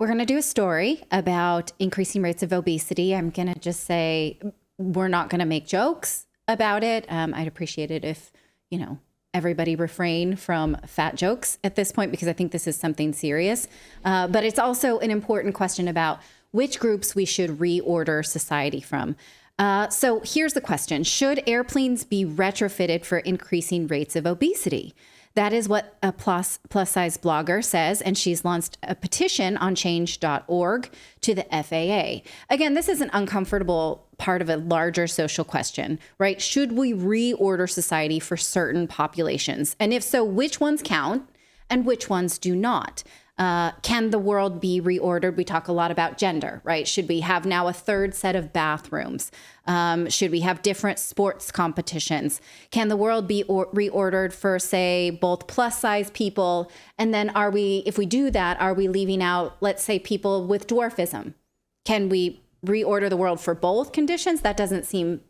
we're going to do a story about increasing rates of obesity. I'm going to just say we're not going to make jokes about it. I'd appreciate it if, everybody refrain from fat jokes at this point, because I think this is something serious. But it's also an important question about which groups we should reorder society from. So here's the question. Should airplanes be retrofitted for increasing rates of obesity? That is what a plus size blogger says, and she's launched a petition on change.org to the FAA. Again, this is an uncomfortable part of a larger social question, right? Should we reorder society for certain populations? And if so, which ones count and which ones do not? Can the world be reordered? We talk a lot about gender, right? Should we have now a third set of bathrooms? Should we have different sports competitions? Can the world be reordered for, say, both plus size people? And then if we do that, are we leaving out, let's say, people with dwarfism? Can we reorder the world for both conditions? That doesn't seem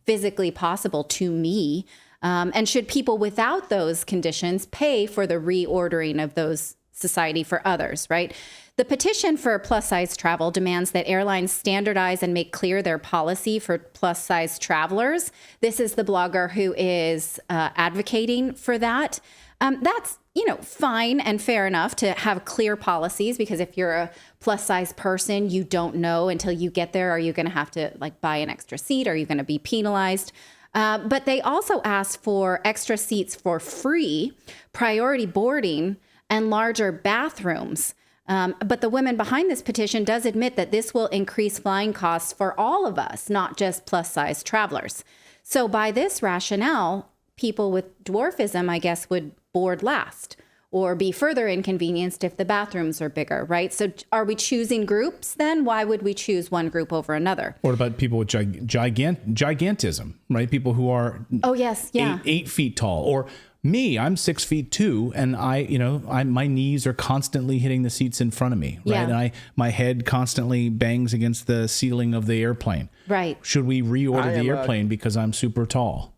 physically possible to me. And should people without those conditions pay for the reordering of those society for others, right? The petition for plus size travel demands that airlines standardize and make clear their policy for plus size travelers. This is the blogger who is advocating for that. That's, fine and fair enough to have clear policies, because if you're a plus size person, you don't know until you get there, are you going to have to buy an extra seat? Are you going to be penalized? But they also asked for extra seats for free, priority boarding, and larger bathrooms. But the women behind this petition does admit that this will increase flying costs for all of us, not just plus size travelers. So by this rationale, people with dwarfism, I guess, would board last or be further inconvenienced if the bathrooms are bigger, right? So are we choosing groups then? Why would we choose one group over another? What about people with gigantism, right? People who are 8 feet tall, or me, I'm 6'2", and my knees are constantly hitting the seats in front of me, right? Yeah. And my head constantly bangs against the ceiling of the airplane. Right. Should we reorder the airplane because I'm super tall?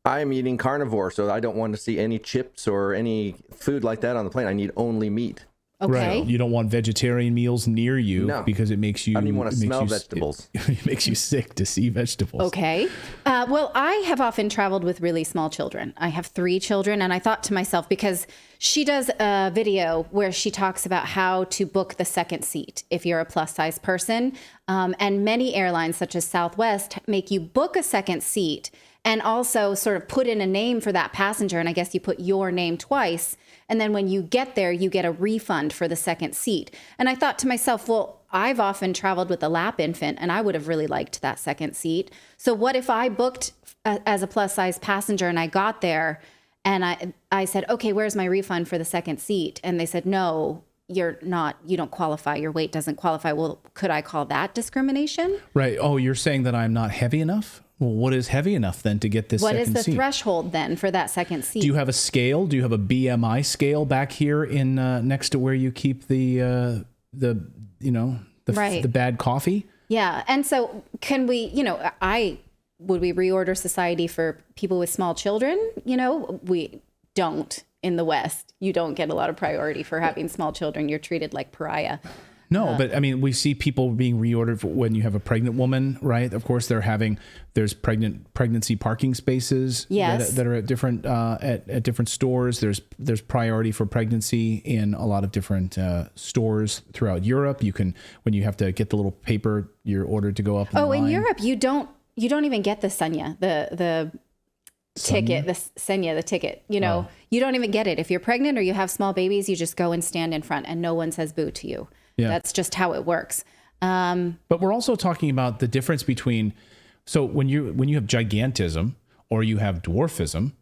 I am eating carnivore, so I don't want to see any chips or any food like that on the plane. I need only meat. Okay. Right. You don't want vegetarian meals near you because it makes you... I don't even want to smell vegetables. It makes you sick to see vegetables. Okay. Well, I have often traveled with really small children. I have 3 children, and I thought to myself, because she does a video where she talks about how to book the second seat if you're a plus size person. And many airlines, such as Southwest, make you book a second seat and also sort of put in a name for that passenger. And I guess you put your name twice. And then when you get there, you get a refund for the second seat. And I thought to myself, well, I've often traveled with a lap infant, and I would have really liked that second seat. So what if I booked as a plus size passenger and I got there and I said, okay, where's my refund for the second seat? And they said, no, you don't qualify. Your weight doesn't qualify. Well, could I call that discrimination? Right. Oh, you're saying that I'm not heavy enough? Well, what is heavy enough then to get this second seat? What is the threshold then for that second seat? Do you have a scale? Do you have a BMI scale back here in next to where you keep the bad coffee? Yeah. And so can we, would we reorder society for people with small children? We don't in the West. You don't get a lot of priority for having small children. You're treated like pariah. No, but I mean, we see people being reordered for when you have a pregnant woman, right? Of course, there's pregnancy parking spaces that are at different at different stores. There's priority for pregnancy in a lot of different stores throughout Europe. When you have to get the little paper, you're ordered to go up. In Europe, you don't even get the Senya, the ticket, the Senya, the ticket. You don't even get it. If you're pregnant or you have small babies, you just go and stand in front, and no one says boo to you. Yeah. That's just how it works. But we're also talking about the difference between, so when you have gigantism or you have dwarfism,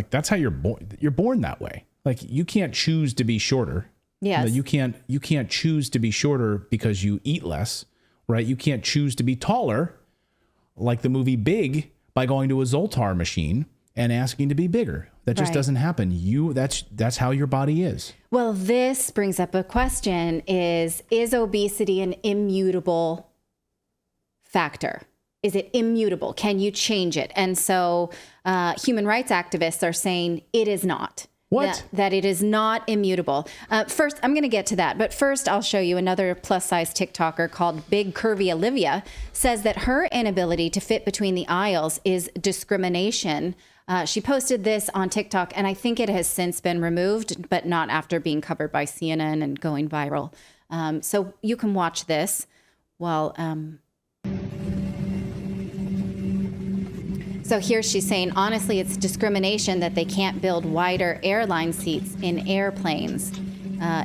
that's how you're born. You're born that way. You can't choose to be shorter. Yes. You can't choose to be shorter because you eat less, right? You can't choose to be taller, like the movie Big, by going to a Zoltar machine and asking to be bigger. That just doesn't happen. That's how your body is. Well, this brings up a question: is obesity an immutable factor? Is it immutable? Can you change it? And so human rights activists are saying it is not. What? That it is not immutable. First, I'm going to get to that. But first, I'll show you another plus-size TikToker called Big Curvy Olivia says that her inability to fit between the aisles is discrimination. She posted this on TikTok, and I think it has since been removed, but not after being covered by CNN and going viral. So you can watch this while... So here she's saying, honestly, it's discrimination that they can't build wider airline seats in airplanes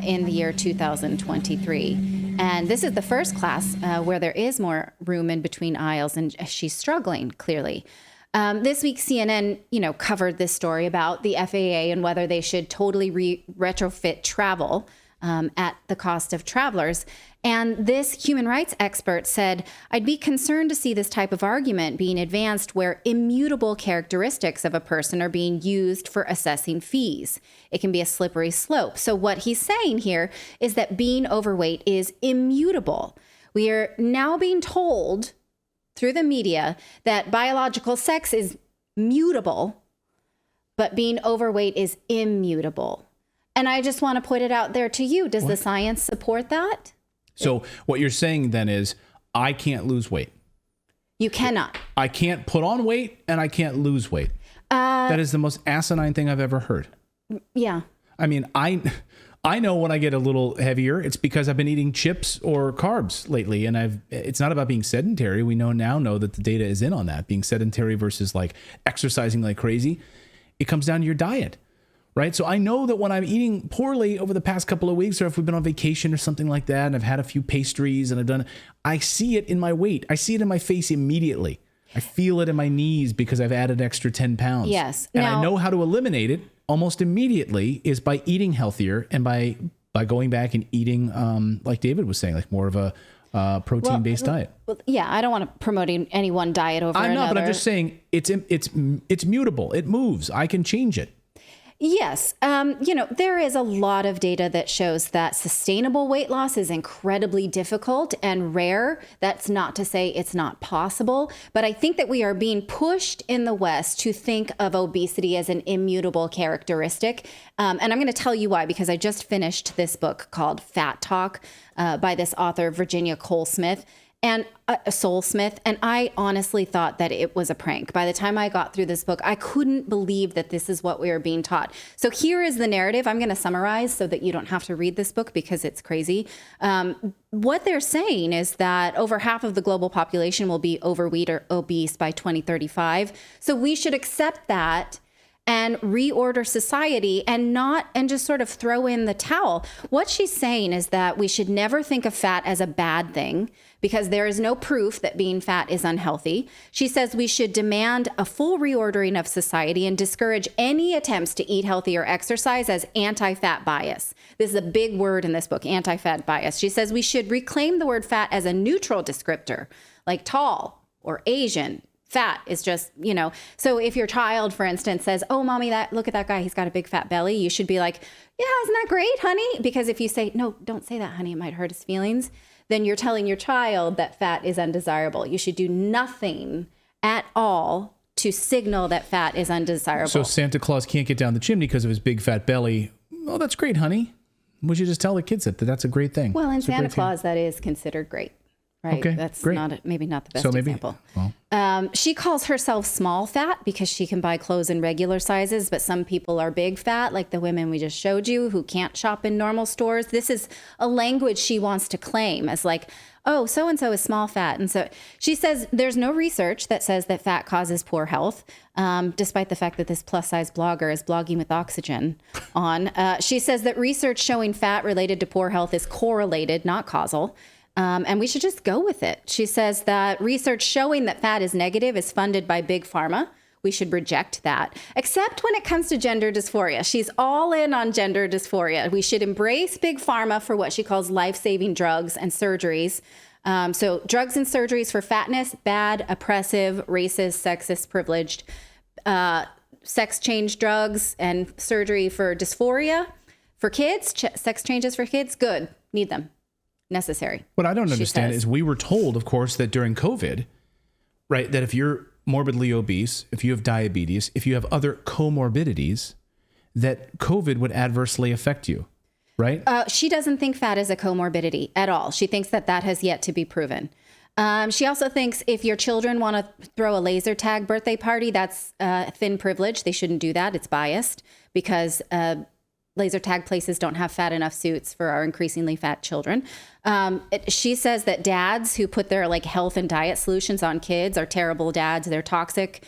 in the year 2023. And this is the first class where there is more room in between aisles, and she's struggling, clearly. This week, CNN, covered this story about the FAA and whether they should totally retrofit travel at the cost of travelers. And this human rights expert said, I'd be concerned to see this type of argument being advanced where immutable characteristics of a person are being used for assessing fees. It can be a slippery slope. So what he's saying here is that being overweight is immutable. We are now being told through the media that biological sex is mutable, but being overweight is immutable. And I just want to put it out there to you. Does the science support that? So what you're saying then is I can't lose weight. You cannot. I can't put on weight and I can't lose weight. That is the most asinine thing I've ever heard. Yeah. I mean, I know when I get a little heavier, it's because I've been eating chips or carbs lately. And it's not about being sedentary. We know that the data is in on that, being sedentary versus like exercising like crazy. It comes down to your diet. Right. So I know that when I'm eating poorly over the past couple of weeks, or if we've been on vacation or something like that, and I've had a few pastries and I see it in my weight. I see it in my face immediately. I feel it in my knees because I've added extra 10 pounds. Yes. And I know how to eliminate it almost immediately is by eating healthier and by going back and eating, like David was saying, like more of a protein-based diet. Well, yeah, I don't want to promote any one diet over another. I'm not, but I'm just saying it's mutable. It moves. I can change it. Yes. There is a lot of data that shows that sustainable weight loss is incredibly difficult and rare. That's not to say it's not possible, but I think that we are being pushed in the West to think of obesity as an immutable characteristic. And I'm going to tell you why, because I just finished this book called Fat Talk by this author, Virginia Cole-Smith. And Soul Smith. And I honestly thought that it was a prank. By the time I got through this book, I couldn't believe that this is what we were being taught. So here is the narrative. I'm going to summarize so that you don't have to read this book because it's crazy. What they're saying is that over half of the global population will be overweight or obese by 2035. So we should accept that and reorder society and just sort of throw in the towel. What she's saying is that we should never think of fat as a bad thing because there is no proof that being fat is unhealthy. She says we should demand a full reordering of society and discourage any attempts to eat healthy or exercise as anti-fat bias. This is a big word in this book, anti-fat bias. She says we should reclaim the word fat as a neutral descriptor, like tall or Asian. Fat is just, so if your child, for instance, says, oh, mommy, look at that guy, he's got a big fat belly, you should be like, yeah, isn't that great, honey? Because if you say, no, don't say that, honey, it might hurt his feelings, then you're telling your child that fat is undesirable. You should do nothing at all to signal that fat is undesirable. So Santa Claus can't get down the chimney because of his big fat belly. Oh, that's great, honey. We should just tell the kids that that's a great thing. Well, in Santa Claus, that is considered great. Right. Okay, that's great. maybe not the best example. Well. She calls herself small fat because she can buy clothes in regular sizes, but some people are big fat, like the women we just showed you who can't shop in normal stores. This is a language she wants to claim as like, oh, so-and-so is small fat. And so she says there's no research that says that fat causes poor health, despite the fact that this plus-size blogger is blogging with oxygen on. She says that research showing fat related to poor health is correlated, not causal. And we should just go with it. She says that research showing that fat is negative is funded by big pharma. We should reject that, except when it comes to gender dysphoria. She's all in on gender dysphoria. We should embrace big pharma for what she calls life-saving drugs and surgeries. So drugs and surgeries for fatness, bad, oppressive, racist, sexist, privileged. Sex change drugs and surgery for dysphoria for kids, sex changes for kids, good, need them. Necessary. What I don't understand is we were told, of course, that during COVID, right, that if you're morbidly obese, if you have diabetes, if you have other comorbidities, that COVID would adversely affect you, right? She doesn't think fat is a comorbidity at all. She thinks that has yet to be proven. She also thinks if your children want to throw a laser tag birthday party, that's thin privilege. They shouldn't do that. It's biased because laser tag places don't have fat enough suits for our increasingly fat children. She says that dads who put their like health and diet solutions on kids are terrible dads. They're toxic.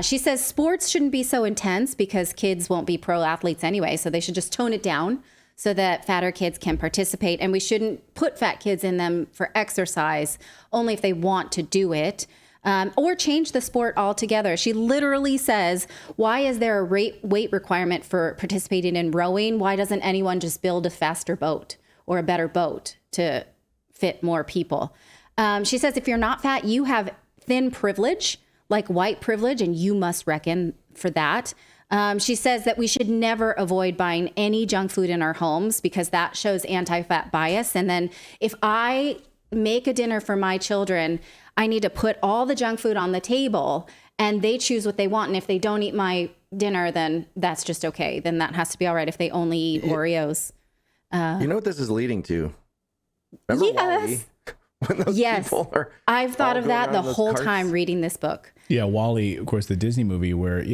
She says sports shouldn't be so intense because kids won't be pro athletes anyway. So they should just tone it down so that fatter kids can participate. And we shouldn't put fat kids in them for exercise, only if they want to do it, or change the sport altogether. She literally says, why is there a weight requirement for participating in rowing? Why doesn't anyone just build a faster boat or a better boat to fit more people? She says, if you're not fat, you have thin privilege, like white privilege, and you must reckon for that. She says that we should never avoid buying any junk food in our homes because that shows anti-fat bias. And then if I make a dinner for my children, I need to put all the junk food on the table and they choose what they want. And if they don't eat my dinner, then that's just okay. Then that has to be all right if they only eat Oreos. You know what this is leading to? Remember Wall-E? When those people are I've thought of that the whole time reading this book. Yeah, Wall-E, of course, the Disney movie where,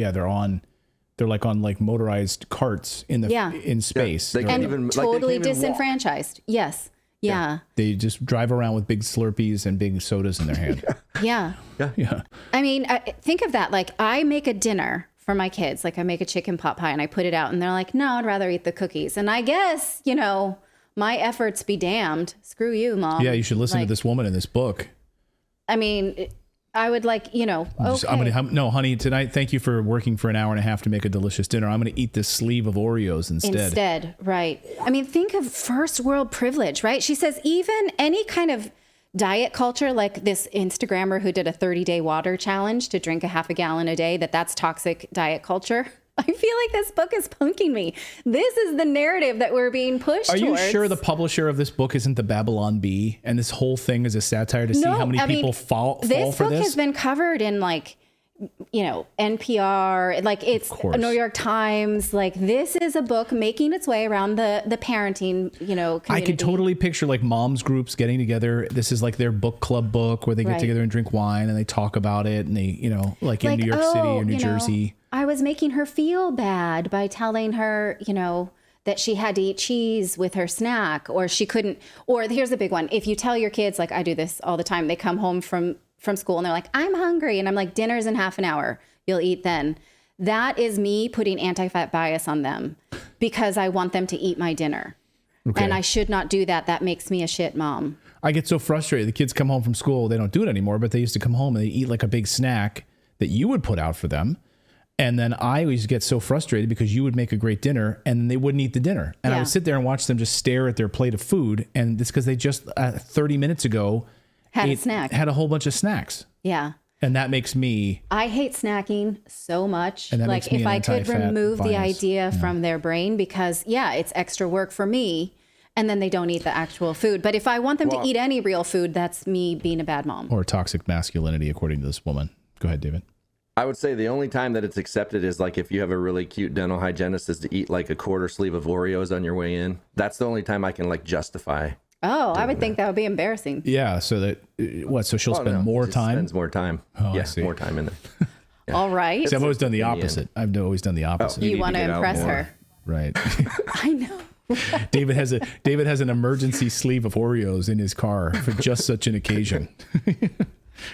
they're like on like motorized carts in space. Yeah, and even totally disenfranchised. Yes. Yeah. They just drive around with big Slurpees and big sodas in their hand. Yeah. I mean, think of that. Like I make a dinner for my kids. Like I make a chicken pot pie and I put it out and they're like, no, I'd rather eat the cookies. And I guess, my efforts be damned. Screw you, Mom. Yeah, you should listen to this woman in this book. I mean, I would like, okay. No, honey, tonight, thank you for working for an hour and a half to make a delicious dinner. I'm going to eat this sleeve of Oreos instead. Right. I mean, think of first world privilege, right? She says even any kind of diet culture, like this Instagrammer who did a 30-day water challenge to drink a half a gallon a day, that's toxic diet culture. I feel like this book is punking me. This is the narrative that we're being pushed towards. Are you sure the publisher of this book isn't the Babylon Bee? And this whole thing is a satire to see how many people fall for this? This book has been covered in NPR, it's New York Times. Like this is a book making its way around the parenting, community. I could totally picture like moms groups getting together. This is like their book club book where they get together and drink wine and they talk about it. And they, like in New York City or New Jersey. I was making her feel bad by telling her, that she had to eat cheese with her snack or she couldn't. Or here's a big one. If you tell your kids, like I do this all the time, they come home from school and they're like, I'm hungry. And I'm like, dinner's in half an hour. You'll eat then. That is me putting anti-fat bias on them because I want them to eat my dinner. Okay. And I should not do that. That makes me a shit mom. I get so frustrated. The kids come home from school. They don't do it anymore, but they used to come home and they eat like a big snack that you would put out for them. And then I always get so frustrated because you would make a great dinner and they wouldn't eat the dinner. And I would sit there and watch them just stare at their plate of food. And it's because they just 30 minutes ago had a whole bunch of snacks. Yeah. And that makes me... I hate snacking so much. Like if I could remove the idea from their brain because it's extra work for me. And then they don't eat the actual food. But if I want them to eat any real food, that's me being a bad mom. Or toxic masculinity, according to this woman. Go ahead, David. I would say the only time that it's accepted is like if you have a really cute dental hygienist is to eat like a quarter sleeve of Oreos on your way in. That's the only time I can like justify. Oh, I would think that would be embarrassing. Yeah. So that so she'll spend more time. Spends more time. Yes, more time in there. Yeah. All right. So I've always done the opposite. I've always done the opposite. You want to impress her, right? I know. David has an emergency sleeve of Oreos in his car for just such an occasion.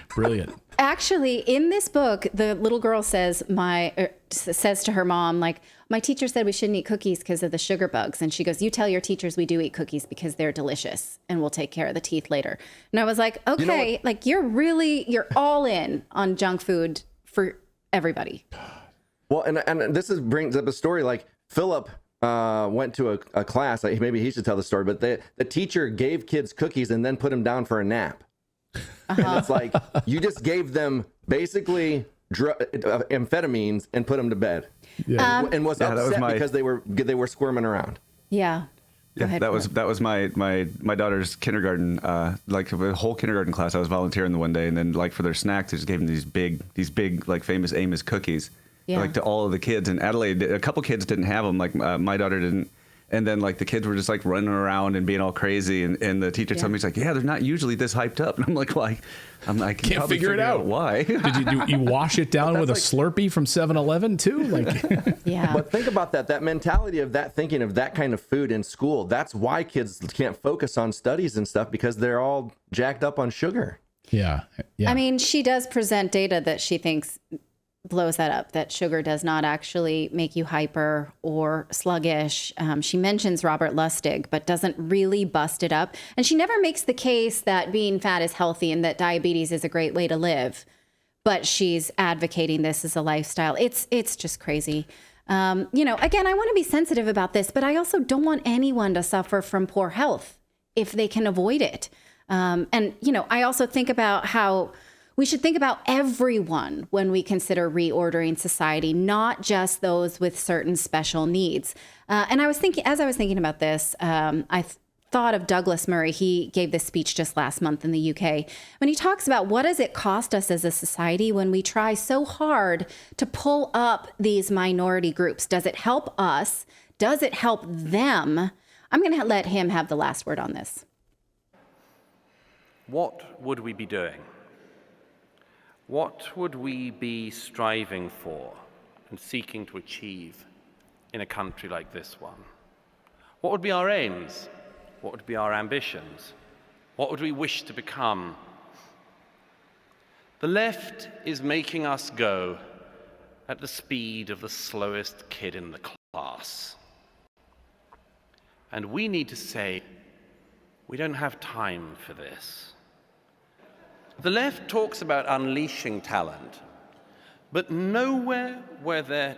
Brilliant. Actually, in this book, the little girl says to her mom, like, my teacher said we shouldn't eat cookies because of the sugar bugs. And she goes, you tell your teachers we do eat cookies because they're delicious and we'll take care of the teeth later. And I was like, okay, like you're all in on junk food for everybody. Well, and this brings up a story like Philip went to a class. Maybe he should tell the story, but the teacher gave kids cookies and then put them down for a nap. And it's like you just gave them basically amphetamines and put them to bed. Yeah. And was upset because they were squirming around. Yeah. Yeah, ahead, that was my daughter's kindergarten, like the whole kindergarten class. I was volunteering the one day, and then like for their snacks, they just gave them these big like famous Amos cookies. like to all of the kids. In Adelaide, a couple kids didn't have them. Like my daughter didn't. And then like the kids were just like running around and being all crazy. And the teacher told me, he's like, yeah, they're not usually this hyped up. And I'm like, I can't figure it out. Why? Did you wash it down with a Slurpee from 7-Eleven too? Like, yeah. But think about that mentality of that thinking of that kind of food in school. That's why kids can't focus on studies and stuff, because they're all jacked up on sugar. Yeah. I mean, she does present data that she thinks blows that up, that sugar does not actually make you hyper or sluggish. She mentions Robert Lustig, but doesn't really bust it up. And she never makes the case that being fat is healthy and that diabetes is a great way to live. But she's advocating this as a lifestyle. It's just crazy. Again, I want to be sensitive about this, but I also don't want anyone to suffer from poor health if they can avoid it. I also think about how we should think about everyone when we consider reordering society, not just those with certain special needs. And as I was thinking about this, I thought of Douglas Murray. He gave this speech just last month in the UK when he talks about what does it cost us as a society when we try so hard to pull up these minority groups? Does it help us? Does it help them? I'm going to let him have the last word on this. What would we be doing? What would we be striving for and seeking to achieve in a country like this one? What would be our aims? What would be our ambitions? What would we wish to become? The left is making us go at the speed of the slowest kid in the class. And we need to say, we don't have time for this. The left talks about unleashing talent, but nowhere where their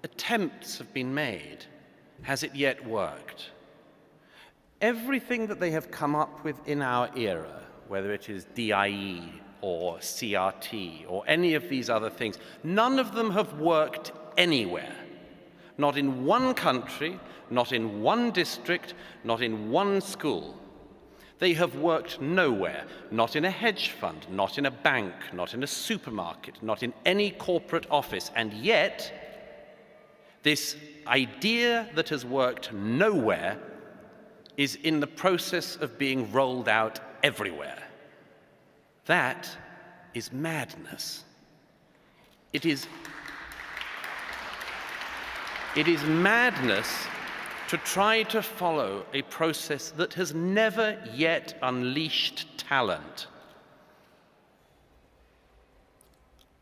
attempts have been made has it yet worked. Everything that they have come up with in our era, whether it is DIE or CRT or any of these other things, none of them have worked anywhere. Not in one country, not in one district, not in one school. They have worked nowhere, not in a hedge fund, not in a bank, not in a supermarket, not in any corporate office. And yet, this idea that has worked nowhere is in the process of being rolled out everywhere. That is madness. It is madness to try to follow a process that has never yet unleashed talent.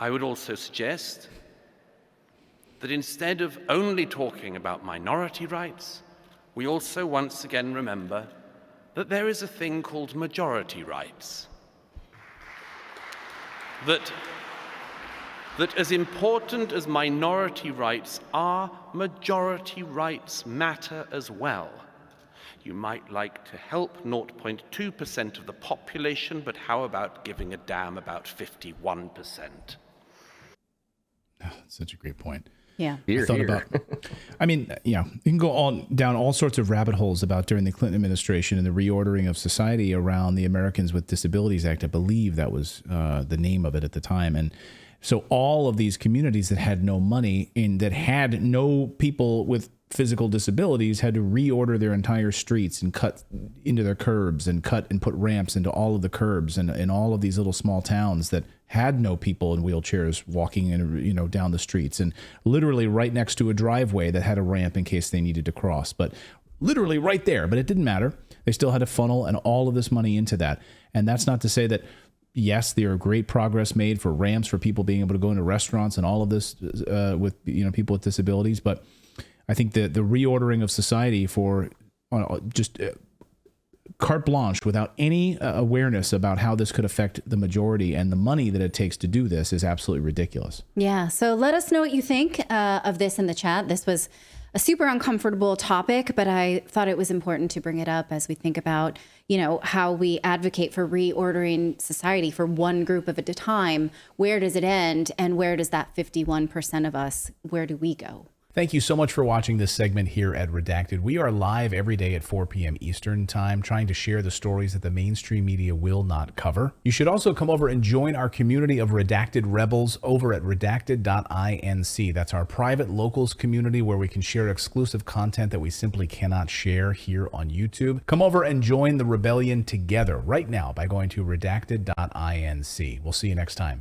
I would also suggest that instead of only talking about minority rights, we also once again remember that there is a thing called majority rights. That as important as minority rights are, majority rights matter as well. You might like to help 0.2% of the population, but how about giving a damn about 51%? Oh, that's such a great point. Yeah. You can go down all sorts of rabbit holes about during the Clinton administration and the reordering of society around the Americans with Disabilities Act. I believe that was the name of it at the time. And so all of these communities that had no money and that had no people with physical disabilities had to reorder their entire streets and cut into their curbs and cut and put ramps into all of the curbs and in all of these little small towns that had no people in wheelchairs walking in, down the streets, and literally right next to a driveway that had a ramp in case they needed to cross, but literally right there. But it didn't matter. They still had to funnel and all of this money into that. And that's not to say that, yes, there are great progress made for ramps for people being able to go into restaurants and all of this with people with disabilities. But I think the reordering of society for just carte blanche without any awareness about how this could affect the majority and the money that it takes to do this is absolutely ridiculous. Yeah. So let us know what you think of this in the chat. This was a super uncomfortable topic, but I thought it was important to bring it up as we think about, how we advocate for reordering society for one group at a time. Where does it end? And where does that 51% of us, where do we go? Thank you so much for watching this segment here at Redacted. We are live every day at 4 p.m. Eastern Time, trying to share the stories that the mainstream media will not cover. You should also come over and join our community of Redacted Rebels over at redacted.inc. That's our private locals community where we can share exclusive content that we simply cannot share here on YouTube. Come over and join the rebellion together right now by going to redacted.inc. We'll see you next time.